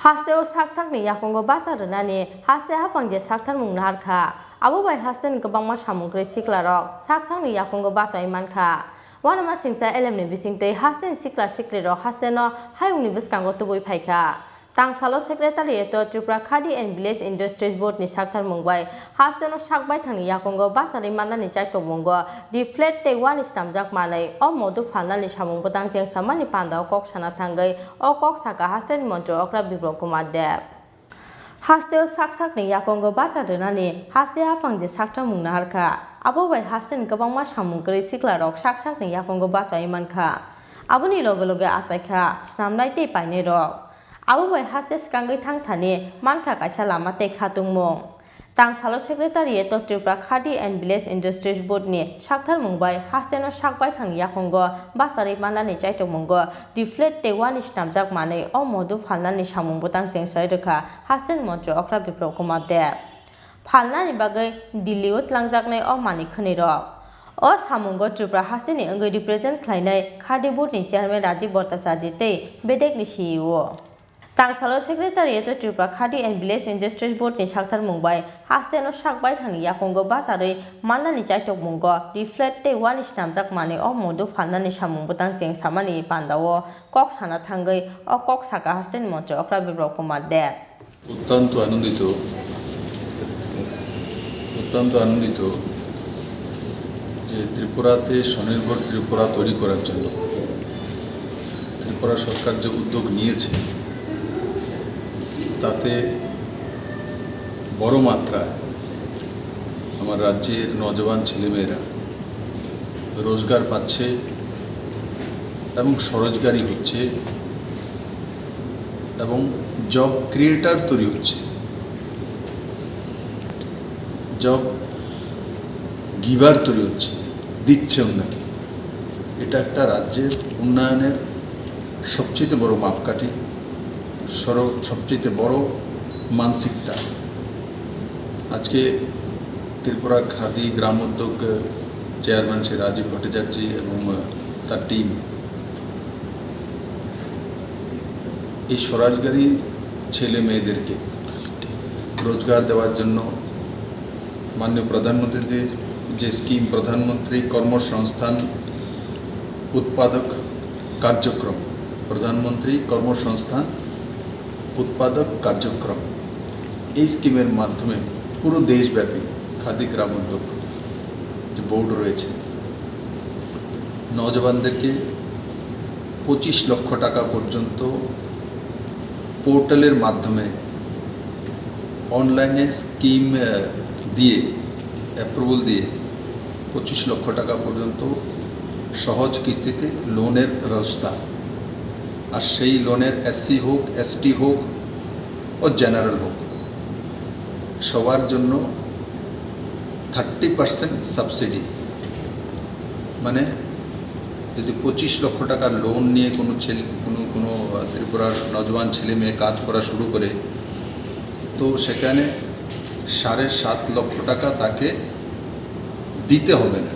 Hasteo sak-sakni yakongo basarunani haste hafangje saktarmung naharkha abobai hasten gobangma samungkri siklarok sak-sakni yakongo basai mankha wanama singsa elemni bisingtei hasten sikla siklirok hasteno hayungni biskango tubui phaikha Tangsalo Secretariat Tripura Khadi and Village Industries Board ni saktarmung bai hasteno sakbai thangni yakongo basari manani chaitobungo Leaflet te Wani Swnamjak manai o Madhu Phalnani Samung Bwtang Chengsawi panda kok sana thangai o kok saka hasten Mantri Okra Dev Hasteo sak-sakni yakongo basarunani haste hafangje saktarmung naharkha abobai hasten gobangma samungkri siklarok sak-sakni yakongo basai mankha aboni loge asaikha snamnai te painai rok abobai haste skangai thangthani mankha kaisa lama te khatungmung Tangsalo Secretariat Tripura Khadi and Village Industries Board ni saktarmung bai hasteno sakbai thang yakongo basari manani chaitongmungo Leaflet te Wani Swnamjak manai o Madhu Phalnani Samung Bwtang Chengsawi Rwkha hasten Mantri Okra Dev Phalnani bagai Dillio tlangjaknai o mani khonirok o samungo Tripura hasteni ongai represent khlainai Khadi Board ni Chairman Rajiv Bhattacharya tei Bwtang ni CEO Tangsalo Secretariat Tripura Khadi and Village Industries Board ni saktarmung bai hasteno sakbai thangni yakongo basari manani chaitokmungo Leaflet te Wani Swnamjak manai o Madhu Phalnani Samung Bwtang Chengsawi pandao kok sana thangai o kok saka hasten Mantri Okra Dev অত্যন্ত আনন্দিত যে ত্রিপুরাতে স্বনির্ভর ত্রিপুরা তৈরি করার জন্য ত্রিপুরা সরকার যে উদ্যোগ নিয়েছে তাতে বড় মাত্রায় আমার রাজ্যের নওজওয়ান ছেলেমেয়েরা রোজগার পাচ্ছে এবং স্বরোজগারি হচ্ছে এবং জব ক্রিয়েটার তৈরি হচ্ছে জব গিভার তৈরি হচ্ছে দিচ্ছে ওনাকে এটা একটা রাজ্যের উন্নয়নের সবচেয়ে বড় মাপকাঠি সবচেয়ে বড় মানসিকতা আজকে ত্রিপুরা খাদি গ্রাম উদ্যোগ চেয়ারম্যান শ্রী রাজীব ভট্টাচার্য এবং তার টিম এই স্বরোজগারী ছেলে মেয়েদেরকে রোজগার দেওয়ার জন্য মাননীয় প্রধানমন্ত্রীর যে স্কিম প্রধানমন্ত্রী কর্মসংস্থান উৎপাদক কার্যক্রম প্রধানমন্ত্রী কর্মসংস্থান উৎপাদক কার্যক্রম এই স্কিমের মাধ্যমে পুরো দেশব্যাপী খাদি গ্রাম উদ্যোগ যে বোর্ড রয়েছে নওজওয়ানদেরকে 25 লক্ষ টাকা পর্যন্ত পোর্টালের মাধ্যমে অনলাইনে স্কিম দিয়ে অ্যাপ্রুভাল দিয়ে 25 লক্ষ টাকা পর্যন্ত সহজ কিস্তিতে লোনের ব্যবস্থা আর সেই লোনের এসসি হোক এসটি হোক ও জেনারেল হোক সবার জন্য 30% সাবসিডি মানে যদি 25 লক্ষ টাকার লোন নিয়ে কোনো ত্রিপুরার নওজওয়ান ছেলে মেয়ে কাজ করা শুরু করে তো সেখানে 7.5 লক্ষ টাকা তাকে দিতে হবে না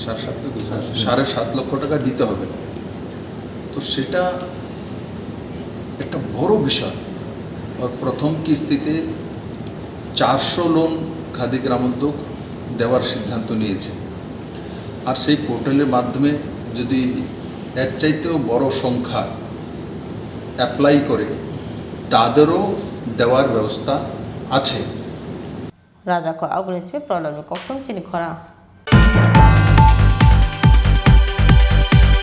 7.5 লক্ষ টাকা দিতে হবে না তো সেটা একটা বড় বিষয় আর প্রথম কিস্তিতে 400 লোন খাদি গ্রাম উদ্যোগ দেওয়ার সিদ্ধান্ত নিয়েছে আর সেই পোর্টালের মাধ্যমে যদি এর চাইতেও বড় সংখ্যা অ্যাপ্লাই করে তাদেরও দেওয়ার ব্যবস্থা আছে রাজাখো আগুনিসবে প্রলয় কখন চিনি খরা